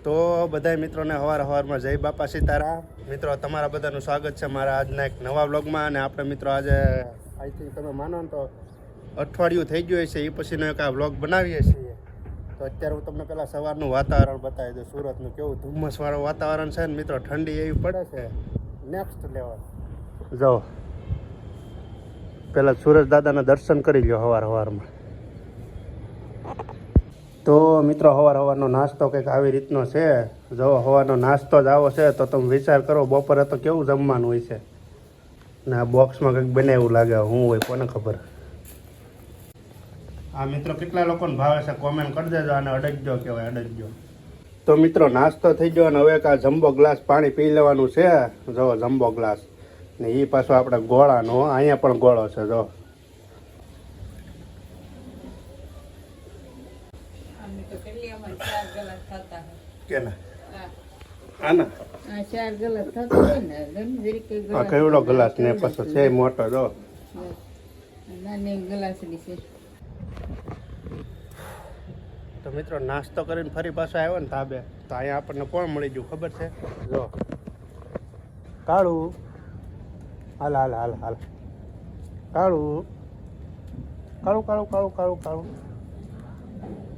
તો બધાય મિત્રોને સવારમાં જય બાપા સીતારામ. મિત્રો તમારા બધાનું સ્વાગત છે મારા આજના એક નવા વ્લોગમાં. અને આપણે મિત્રો આજે આઈ થિંક તમે માનો ને તો અઠવાડિયું થઈ ગયું છે એ પછીનો એક આ વ્લોગ બનાવીએ છીએ. તો અત્યારે હું તમને પહેલાં સવારનું વાતાવરણ બતાવી દઉં. સુરતનું કેવું ધુમ્મસવાળું વાતાવરણ છે ને મિત્રો, ઠંડી એવી પડે છે નેક્સ્ટ લેવલ. જો પહેલાં સૂરજ દાદાના દર્શન કરી લો સવારમાં. તો મિત્રો સવારનો નાસ્તો કંઈક આવી રીતનો છે. જો સવારનો નાસ્તો જ આવો છે તો તમે વિચાર કરો બપોરે તો કેવું જમવાનું હોય છે. ને આ બોક્સમાં કંઈક બને એવું લાગે, શું હોય કોને ખબર. આ મિત્રો કેટલા લોકોને ભાવે છે કોમેન્ટ કરી દેજો. આને અડકજો કહેવાય, અડકજો. તો મિત્રો નાસ્તો થઈ ગયો અને હવે એક આ જમ્બો ગ્લાસ પાણી પી લેવાનું છે. જો જમ્બો ગ્લાસ ને એ પાછો આપણે ગોળાનો, અહીંયા પણ ગોળો છે. જો કેવડો ગ્લાસ ને પાછો છે મોટો. જો તો મિત્રો નાસ્તો કરીને ફરી પાછો આવ્યો ને ધાબે, તો અહીંયા આપણને કોણ મળી ગયું ખબર છે? જો કાળું. હાલ હાલ હાલ હાલ કાળું કાળું કાળું કાળું કાળું કાળું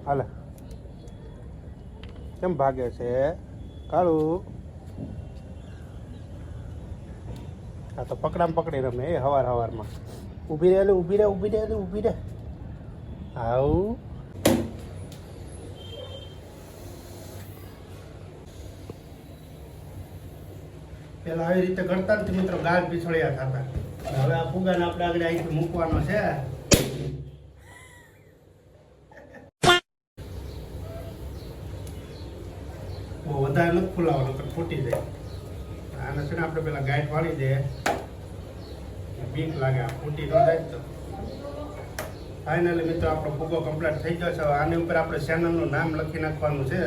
હાલ. કેમ ભાગે છે કાળું? હા તો પકડામ પકડી રમે એ સવારમાં. ઊભી રહે, ઊભી રહે, ઊભી રહે, ઊભી રહે. આવું પેલા આવી રીતે કરતા ને મિત્રો ગાળ પીછળિયા થતા. હવે આ ફુગાને આપણે આગળ અહીંથી મૂકવાનો છે. બહુ વધારે નથી ફૂલાવાનો, ફૂટી જાય. આને છે ને આપણે પેલા ગાઈડ વાળી દે, બીક લાગે ફૂટી ન જાય. તો ફાઇનલી મિત્રો આપણો ફુગો કમ્પ્લીટ થઈ ગયો છે. આની ઉપર આપણે ચેનલનું નામ લખી નાખવાનું છે.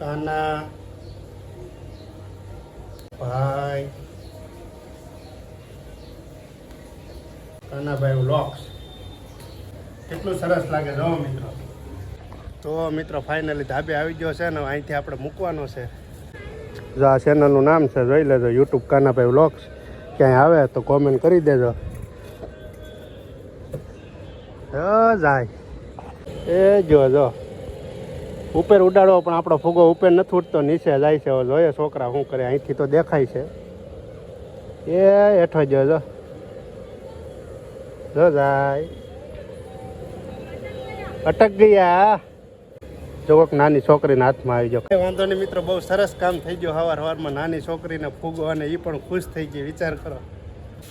કાના ભાઈ, કાનાભાઈ વ્લોગ્સ. કેટલું સરસ લાગે જો મિત્રો. તો મિત્રો ફાઇનલી ધાબે આવી ગયો છે ને અહીંથી આપણે મૂકવાનો છે. જો આ ચેનલનું નામ છે, જોઈ લેજો, યુટ્યુબ કાનાભાઈ વ્લોગ્સ. ક્યાંય આવે તો કોમેન્ટ કરી દેજો. જાય એ જો ઉપર ઉડાડો પણ આપણો ફુગો ઉપર નથી ઉડતો, નીચે જાય છે. જોઈએ છોકરા શું કરે. અહીંથી તો દેખાય છે. એ હેઠો જો જાય, અટક ગયા. જો કોઈક નાની છોકરીના હાથમાં આવી ગયો. કઈ વાંધો નહીં મિત્રો, બહુ સરસ કામ થઈ ગયો. સવારમાં નાની છોકરીને ફુગો, અને એ પણ ખુશ થઈ ગઈ. વિચાર કરો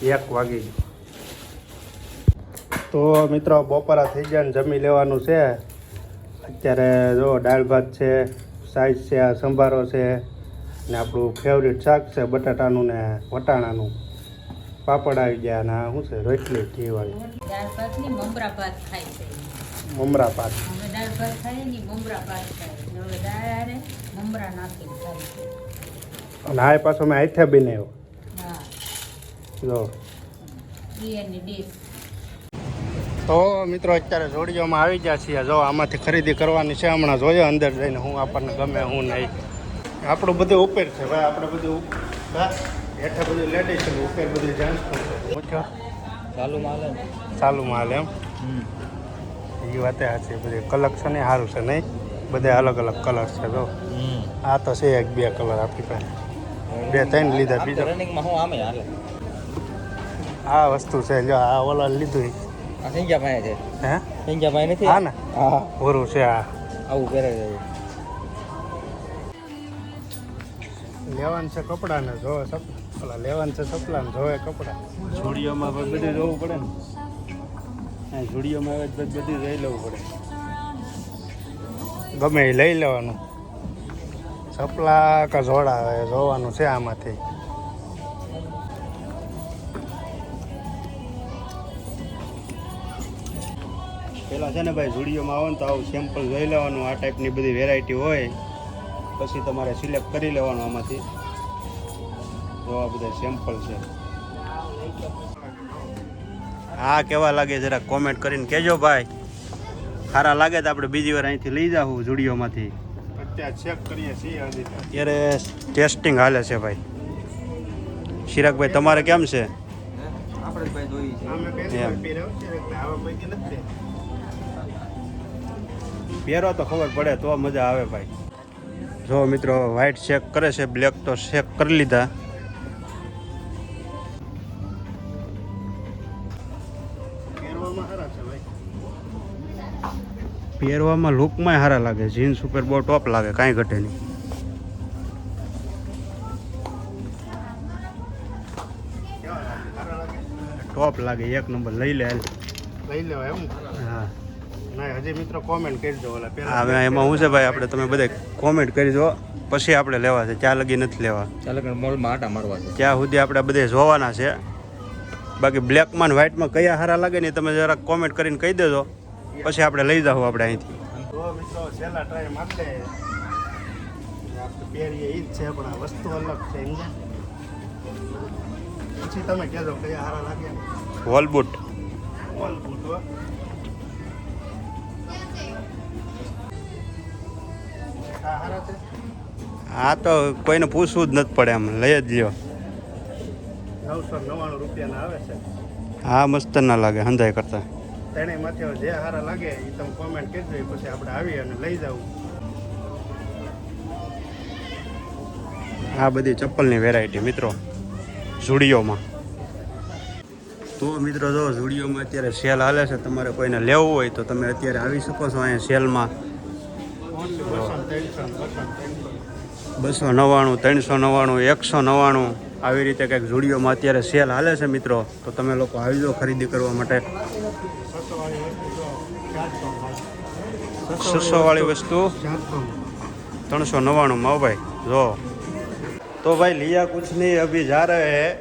1 વાગી ગયો. તો મિત્રો બપોરા થઈ ગયા ને જમી લેવાનું છે. અત્યારે જો દાળ ભાત છે, સાઈઝ છે, આ સંભારો છે ને આપણું ફેવરિટ શાક છે બટાટાનું ને વટાણાનું. પાપડ આવી ગયા અને શું છે રોટલી ઘીવાળી. મમરા ભાત. અને આ પાછો મેં હાથે બનાવ્યો. જો તો મિત્રો અત્યારે જોડીઓમાં આવી ગયા છીએ. જો આમાંથી ખરીદી કરવાની છે હમણાં. જોયો અંદર જઈને હું આપણને ગમે હું નહીં. આપણું બધું ઉપર છે ભાઈ. આપણે બધું હેઠે બધું લેડીઝ છે, ઉપર બધું જેન્ટ્સ છે. ચાલુ માલ એમ. એ વાતે સાચી. બધી કલેક્શન એ સારું છે નહીં? બધા અલગ અલગ કલર છે. જો આ તો છે 1-2 કલર આપણી પાસે. 2-3 લીધા. બીજા આ વસ્તુ છે. જો આ ઓલા લીધું. હા ને ઓરું છે. આ લેવાનું છે કપડા ને જોવે ઓલા લેવાનું છે સપલા ને જોવે કપડા. ઝુડીઓમાં બધું જોવું પડે ને. ઝુડીઓમાં બધું લઈ લેવું પડે. ગમે એ લઈ લેવાનું. સપલા કે જોડા જોવાનું છે આમાંથી. પહેલાં છે ને ભાઈ ઝુડીઓમાં આવો ને તો આવું સેમ્પલ જોઈ લેવાનું. આ ટાઈપની બધી વેરાયટી હોય પછી તમારે સિલેક્ટ કરી લેવાનું આમાંથી. જો આ બધા સેમ્પલ છે. હા કેવા લાગે જરા કોમેન્ટ કરીને કહેજો ભાઈ. સારા લાગે તો આપણે બીજી વાર અહીંથી લઈ જાવું ઝુડિયોમાંથી. અત્યારે ચેક કરીએ છીએ હજી તો. અત્યારે ટેસ્ટિંગ હાલે છે ભાઈ. ચિરાગભાઈ તમારે કેમ છે? આપણે ભાઈ જોઈ છે. અમે પહેલી વાર પહેર્યો છે એટલે આવા પૈકી નથી. પહેરો તો ખબર પડે તો મજા આવે ભાઈ. જો મિત્રો વ્હાઈટ ચેક કરે છે, બ્લેક તો ચેક કરી લીધા. પહેરવામાં સારા છે ભાઈ. પહેરવામાં લુકમાં સારા લાગે. જીન્સ ઉપર બહુ ટોપ લાગે, કાંઈ ઘટે નહીં. કેવા લાગે? સારા લાગે? ટોપ લાગે, એક નંબર. લઈ લે હાલ. લઈ લેવા એમ? હા ના હજી મિત્રો કોમેન્ટ કરી દો ઓલા પહેલા. હવે એમાં શું છે ભાઈ, આપણે તમે બધા કોમેન્ટ કરી દો પછી આપણે લેવા છે. ત્યાં લગી નથી લેવા. ચાલો કે મોલમાં આટા મારવા છે. ત્યાં સુધી આપણે બધે જોવાના છે. બાકી બ્લેકમાં વ્હાઇટમાં કયા સારા લાગે ને તમે જરાક કોમેન્ટ કરીને કહી દેજો, પછી આપણે લઈ જાઉં આપણે અહીંથી. તો મિત્રો છેલ્લા ટ્રાય માટે આપણે પહેરીએ ઈ જ છે પણ આ વસ્તુ અલગ છે અહીંયા. પછી તમે કહેજો કયા સારા લાગે. Wall boot. ઓલ બૂટ હો. આ સારા છે. આ તો કોઈને પૂછવું જ નથી પડે, એમ લઈ જ લ્યો. 999 રૂપિયાના આવે છે. આ મસ્ત ના લાગે હંધાઈ કરતા. તેણીમાંથી હવે જે સારા લાગે એ તમે કોમેન્ટ કરજો, પછી આપણે આવી અને લઈ જાવું. આ બધી ચપ્પલની વેરાયટી મિત્રો ઝુડિયોમાં. તો મિત્રો જો ઝુડિયોમાં અત્યારે સેલ હાલે છે. તમારે કોઈને લેવું હોય તો તમે અત્યારે આવી શકો છો અહીંયા સેલમાં. 299, 399, 199 આવી રીતે કંઈક ઝુડિયોમાં અત્યારે સેલ હાલે છે મિત્રો. તો તમે લોકો આવી જાઓ ખરીદી કરવા માટે. 600 વાળી વસ્તુ 399 માં ભાઈ. જો तो भाई लिया कुछ नहीं, अभी जा रहे हैं.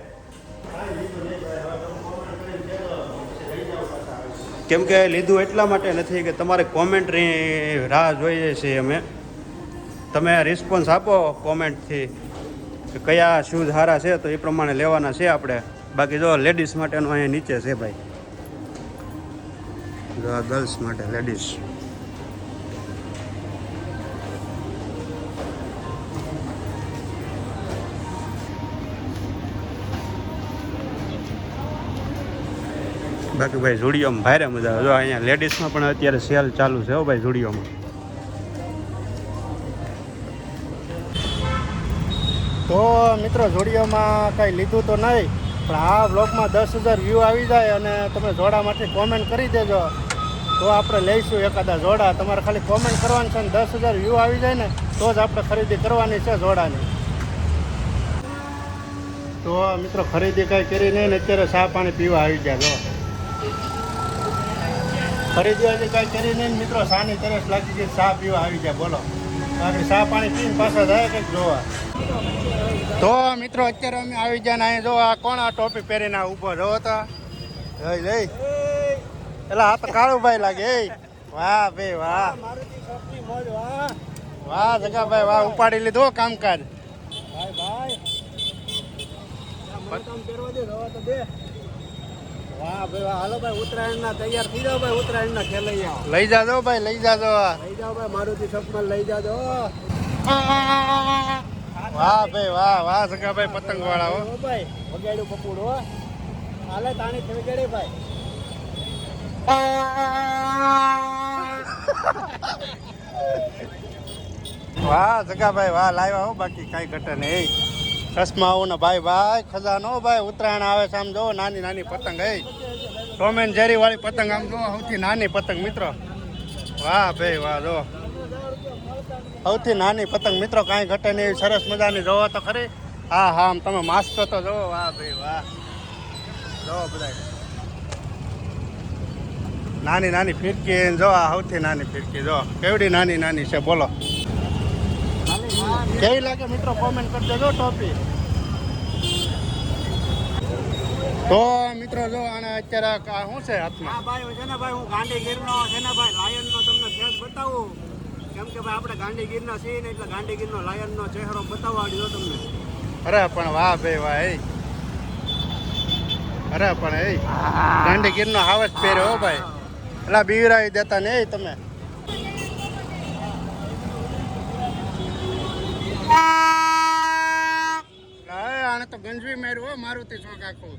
કેમ કે લીધું એટલા માટે નથી કે તમારે કોમેન્ટની રાહ જોઈએ છીએ અમે. તમે રિસ્પોન્સ આપો કોમેન્ટથી કે કયા શૂઝ સારા છે, તો એ પ્રમાણે લેવાના છે આપણે. બાકી જો લેડીઝ માટેનું અહીંયા નીચે છે ભાઈ. જો આ ગર્લ્સ માટે લેડીઝ. બાકી ભાઈ ઝુડિયોમાં ભારે મજા આવે. જો અહીંયા લેડીઝમાં પણ અત્યારે સેલ ચાલુ છે હો ભાઈ ઝુડિયોમાં. તો મિત્રો ઝુડિયોમાં કંઈ લીધું તો નહીં, પણ આ વ્લોગમાં 10,000 વ્યૂ આવી જાય અને તમે જોડામાંથી કોમેન્ટ કરી દેજો તો આપણે લઈશું એકાદા જોડા. તમારે ખાલી કોમેન્ટ કરવાની છે ને 10,000 વ્યૂ આવી જાય ને તો જ આપણે ખરીદી કરવાની છે જોડાની. તો મિત્રો ખરીદી કાંઈ કરી નહીં ને અત્યારે ચા પાણી પીવા આવી ગયા. જો ખરીદી હજી કાંઈ કરી નહીં મિત્રો, ચાની તરસ લાગી ગઈ, ચા પીવા આવી ગયા. બોલો આગળ ચા પાણી પીને પાછા જાય કંઈક જોવા. તો મિત્રો અત્યારે અમે આવી ગયા ને અહીંયા જો આ કોણ આ ટોપી પહેરીને ઊભો જોવો તો લઈ એટલે આ તો કાળુભાઈ લાગે. એ વાહ ભાઈ વાહ, વાહ જગાભાઈ વાહ, ઉપાડી લીધો કામકાજ. વાહ ભાઈ વાહ. હાલો ભાઈ ઉત્તરાયણના તૈયાર થઈ જાઓ ભાઈ. ઉત્તરાયણના ખેલૈયા લઈ જાજો ભાઈ, લઈ જાજો. લઈ જાઓ ભાઈ. મારુતિ સપમાં લઈ જાજો. વાહ ભાઈ વાહ, વાહ જગાભાઈ પતંગ વાળા હો ભાઈ. વગાડ્યું પપુડ હો. હાલે તાણી થઈ ગઈ ભાઈ. વાહ જગાભાઈ વાહ, લાવ્યા હો. બાકી કાંઈ ઘટે નહીં. ચશ્મા આવું ને ભાઈ ભાઈ ખજાનો ભાઈ. ઉત્તરાયણ આવે છે આમ જો નાની નાની પતંગ. એ ટોમ એન્ડ જેરી વાળી પતંગ આમ જો સૌથી નાની પતંગ મિત્રો. વાહ ભાઈ વાહ, જો સૌથી નાની પતંગ મિત્રો, કાંઈ ઘટે નહીં. સરસ મજાની જોવો તો ખરી. હા હા આમ તમે માસ્તો તો જો. વાહ ભાઈ વાહ, જો બધા નાની નાની ફિરકી જો. આ સૌથી નાની ફિરકી જો કેવડી નાની નાની છે. બોલો કેવી લાગે મિત્રો, કોમેન્ટ કરી દેજો ટોપી. તો મિત્રો જો આને અત્યારે આ શું છે હાથમાં? હા ભાઈ છે ને ભાઈ, હું ગાંધીગીરનો છે ને ભાઈ લાયનનો તમને ફેસ બતાવું. કેમ કે ભાઈ આપણે ગાંધીગીરના છીએ ને એટલે ગાંધીગીરનો લાયનનો ચહેરો બતાવવાડ્યો તમને. અરે પણ વાહ ભાઈ વાહ. એ અરે પણ એ ગાંધીગીરનો હાવસ પહેર્યો હો ભાઈ. એટલે બીવરાવી દેતા ને તમે. આને તો ગંજવી માર્યું હો મારુતિ ચોક આખું.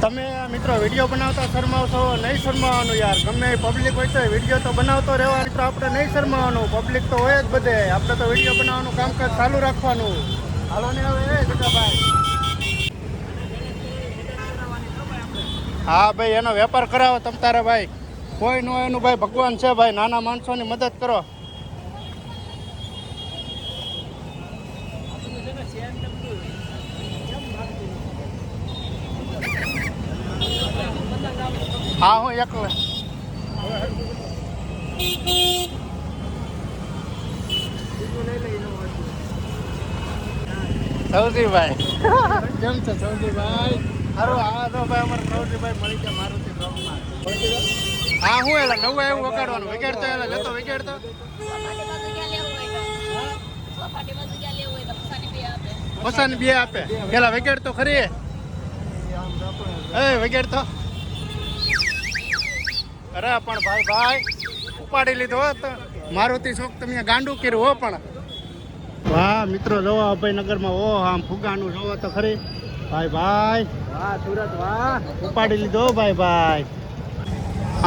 તમે મિત્રો વિડીયો બનાવતા શરમાવશો નહીં શરમાવાનું યાર. ગમે પબ્લિક હોય તો વિડીયો તો બનાવતો રહેવા મિત્રો, આપણે નહીં શરમાવાનું. પબ્લિક તો હોય જ બધે, આપણે તો વિડીયો બનાવવાનું કામકાજ ચાલુ રાખવાનું. હાલો ને હવે જગાભાઈ. હા ભાઈ એનો વેપાર કરાવો તમ તારે ભાઈ. કોઈ નો એનું ભાઈ ભગવાન છે ભાઈ. નાના માણસોની મદદ કરો. હા હું એકલો. સૌજીભાઈ કેમ છે સૌજીભાઈ? સારું હા તો ભાઈ અમારે સૌજીભાઈ મળી ગયા મારુતિ ચોકમાં. હા હું એલા નવું એવું વગાડવાનું વગાડતો એલા લેતો વગાડતો પસાની બે આપે પેલા વગાડતો ખરી એ વગાડતો. અરે પણ ભાઈ ભાઈ ઉપાડી લીધો હોત મારુતિ ચોક તમે ગાંડું કર્યું હો. પણ વાહ મિત્રો જોવો અભયનગરમાં ઓ આમ ફુગાનું જોવો તો ખરી ભાઈ ભાઈ. વાહ સુરત વાહ ઉપાડી લીધો ભાઈ ભાઈ.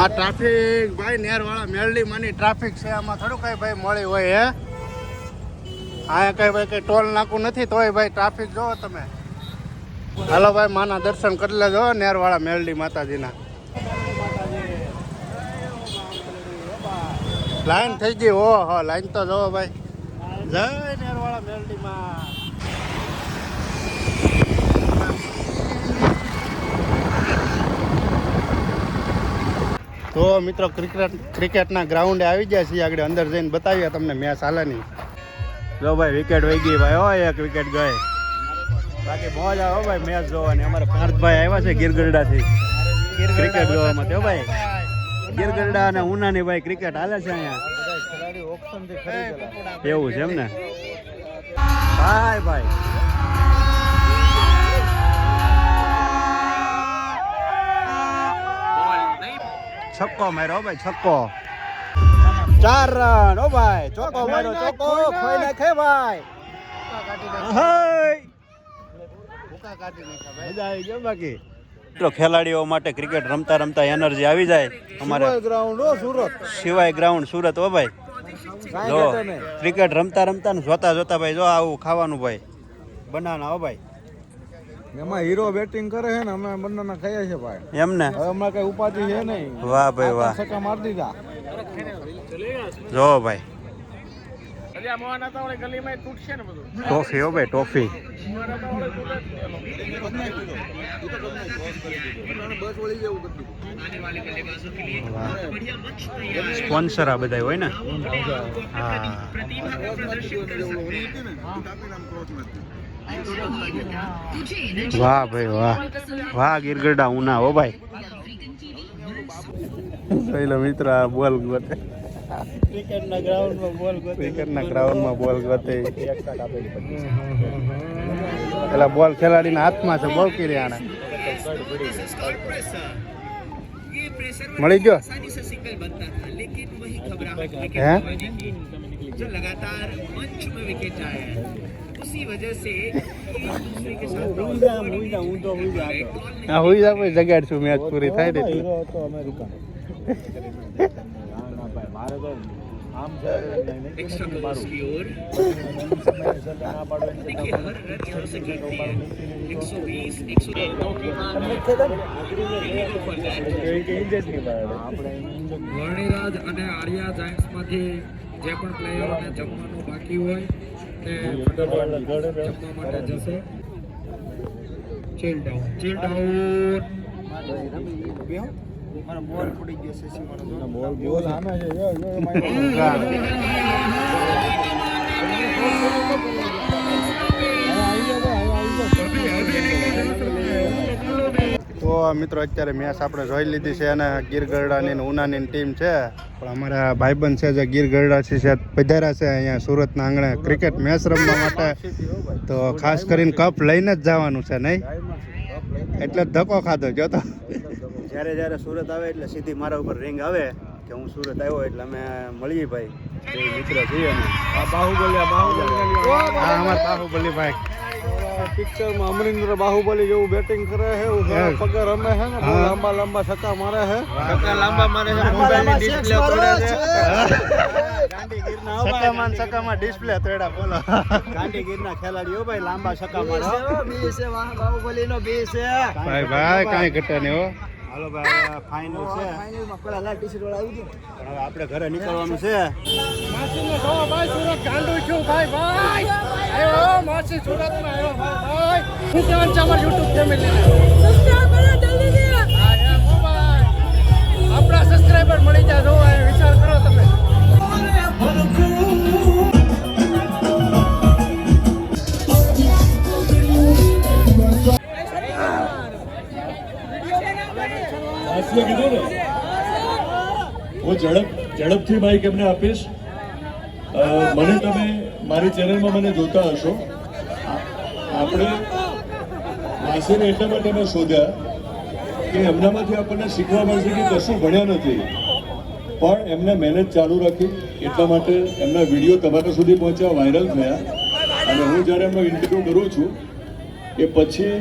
આ ટ્રાફિક ભાઈ નેરવાળા મેરડી માની ટ્રાફિક છે. આમાં થોડું કઈ ભાઈ મળી હોય હે. આ કઈ ભાઈ કઈ ટોલ નાકું નથી તોય ભાઈ ટ્રાફિક જોવો તમે. હાલો ભાઈ માના દર્શન કરી લેજો નેરવાળા મેરડી માતાજીના. લાઈન થઈ ગઈ હો હો લાઈન તો જોવો ભાઈ. જય નેરવાળા મેરડીમાં. તો મિત્રો ક્રિકેટના ગ્રાઉન્ડે આવી ગયા છીએ. આગળ અંદર જઈને બતાવીએ તમને મેચ હાલેની. જો ભાઈ વિકેટ વહી ગઈ ભાઈ. હો એક વિકેટ ગઈ. બાકી મોજ આવે ભાઈ મેચ જોવાની. અમારે પાર્થભાઈ આવ્યા છે ગીરગઢડાથી ક્રિકેટ જોવામાં. તો ભાઈ ગીરગઢડા અને ઉનાની ભાઈ ક્રિકેટ હાલે છે અહીંયા. એવું છે એમ ને ભાઈ ભાઈ. છક્કો માર્યો ભાઈ છક્કો. 4 રન ઓ ભાઈ. ચોકો માર્યો ચોકો ખોઈ નાખે ભાઈ. મજા આવી ગયો. બાકી મિત્રો ખેલાડીઓ માટે ક્રિકેટ રમતા રમતા એનર્જી આવી જાય. અમારે ગ્રાઉન્ડ સુરત સિવાય ગ્રાઉન્ડ સુરત હો ભાઈ. જો ક્રિકેટ રમતા રમતા ને જોતા જોતા ભાઈ જો આવું ખાવાનું ભાઈ બનાના હો ભાઈ. એમાં હીરો બેટિંગ કરે છે ને અમે બંનેના ખાઈએ છે ભાઈ. એમ ને હવે હમણાં કઈ ઉપાધિ છે નહીં. વાહ ભાઈ વાહ. સકા મારી દીધા જો ભાઈ ટોફી હો ભાઈ ટોફી. સ્પોન્સર આ બધા હોય ને. હા વાહ ભાઈ વાહ વાહ ગીરગઢડા ઉના હો ભાઈ. પહેલો મિત્ર આ બોલ ગોતે ક્રિકેટના ગ્રાઉન્ડમાં બોલ ગોતે. પેલા બોલ ખેલાડીના હાથમાં છે. બોલ કરી આને મળી ગયો હે. હા હોઈ જા ભાઈ જગાડશું મેચ પૂરી થાય ને. વર્ણિરાજ અને આર્યા જાયન્ટ્સમાંથી જે પણ પ્લેયરોને જમવાનું બાકી હોય તે જમવા માટે જશે. ચીલ ડાઉન મારો બોલ પડી ગયો છે સીમાનો. બોલ આમે છે જો તો તો મિત્રો અત્યારે મેચ આપણે જોઈ લીધી છે અને ગીર ગરડાની ને ઉનાની ટીમ છે, પણ અમારા ભાઈબંધ છે જે ગીર ગરડાથી છે પધાર્યા છે અહીંયા સુરતના આંગણે ક્રિકેટ મેચ રમવા માટે. તો ખાસ કરીને કપ લઈને જ જવાનું છે નહીં, એટલે જ ધક્કો ખાધો જો તો. જ્યારે જ્યારે સુરત આવે એટલે સીધી મારા ઉપર રિંગ આવે કે હું સુરત આવ્યો એટલે અમે મળીએ ભાઈ, બે મિત્ર છીએ અમે. બાહુબલી હા અમારા બાહુબલી ભાઈ પિક્ચરમાં અમરિન્દ્ર બાહુબલી જેવું બેટિંગ કરે છે, પગ રમે છે ને, બહુ લાંબા લાંબા છક્કા મારે છે. સકામાં ડિસ્પ્લે તોડ્યા બોલો. ગાંધીગીરના ખેલાડીઓ ભાઈ લાંબા છક્કા મારે. ભાઈ ભાઈ કાંઈ ઘટે નહીં હો. હાલો ભાઈ ફાઇનલ છે, પણ હવે આપણે ઘરે નીકળવાનું છે. આપણા સબસ્ક્રાઇબર મળી જાય વિચાર કરો તમે. હું ઝડપથી માઇક એમને આપીશ. મને તમે મારી ચેનલમાં મને જોતા હશો. આપણે માસીને એટલા માટે મેં શોધ્યા કે એમનામાંથી આપણને શીખવા મળશે કે કશું ભણ્યા નથી, પણ એમને મહેનત ચાલુ રાખી, એટલા માટે એમના વિડીયો તમારા સુધી પહોંચ્યા, વાયરલ થયા. અને હું જ્યારે એમનો ઇન્ટરવ્યૂ કરું છું એ પછી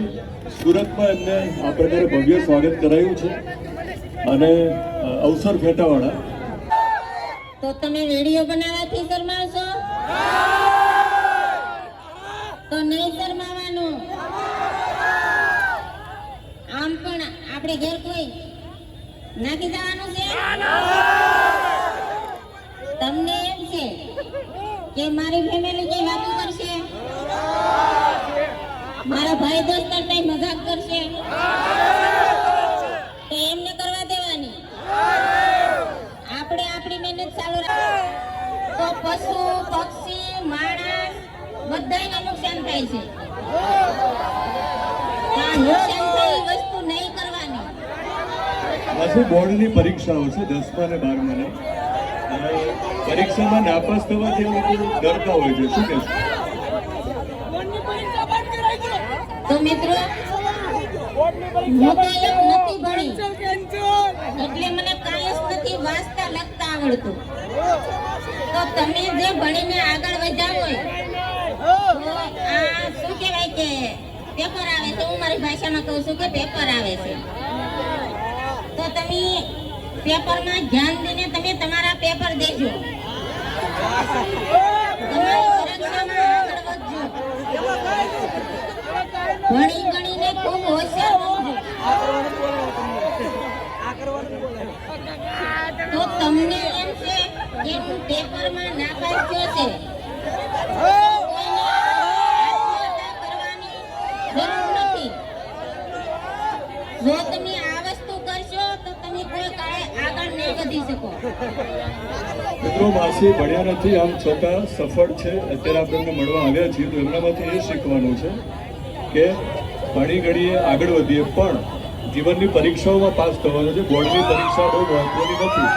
સુરતમાં એમને આ પ્રકારે ભવ્ય સ્વાગત કરાયું છે. અને અવસર ફેટાવાળા. તો તમે વિડીયો બનાવવાથી શરમાવશો તો નહીં શરમાવાનું. આમ પણ આપણે ઘેર કોઈ નાખી જવાનું છે. તમને એમ છે કે મારી ફેમિલી કઈ વાતો કરશે, મારા ભાઈ દોસ્ત કઈ મજાક કરશે, તો એમને કરવા દેવાની. આપણે આપણી મહેનત ચાલુ રાખી તો પશુ પક્ષી માણસ બધાને નુકસાન થાય છે. આ નુકસાન થાય એ વસ્તુ નહીં કરવાની. પાછું બોર્ડની પરીક્ષાઓ છે 10મા અને 12માની, અને પરીક્ષામાં નાપાસ થવાથી લોકો ડરતા હોય છે. શું કહેશો? તો મિત્રો હું તો એમ નથી ભણી એટલે મને કાંઈ જ નથી વાંચતા લખતા આવડતું. તો તમે જે ભણીને આગળ વધ્યા હોય તો આ શું કહેવાય કે પેપર આવે છે, હું મારી ભાષામાં કહું છું કે પેપર આવે છે, તો તમે પેપરમાં ધ્યાન દઈને તમે તમારા પેપર દેજો, તમારી પરીક્ષામાં આગળ વધજો, ભણી ગણીને ખૂબ હોશિયાર બનજો. તો તમને એમ છે કે હું પેપરમાં નાપાસ થયો છે, કોઈને આત્મહત્યા કરવાની જરૂર નથી. જો તમે આ વસ્તુ કરશો તો તમે કોઈ કાળે આગળ નહીં વધી શકો. મિત્રો માસી ભણ્યા નથી, આમ છતાં સફળ છે. અત્યારે આપણે એમને મળવા આવ્યા છીએ તો એમનામાંથી એ શીખવાનું છે કે ભણી ઘડીએ આગળ વધીએ, પણ જીવનની પરીક્ષાઓમાં પાસ થવાનું છે. બોર્ડની પરીક્ષા બહુ મહત્વની નથી,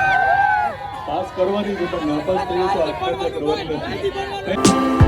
પાસ કરવાની છે, પણ નાપાસ થઈએ તો આત્મહત્યા કરવાની નથી.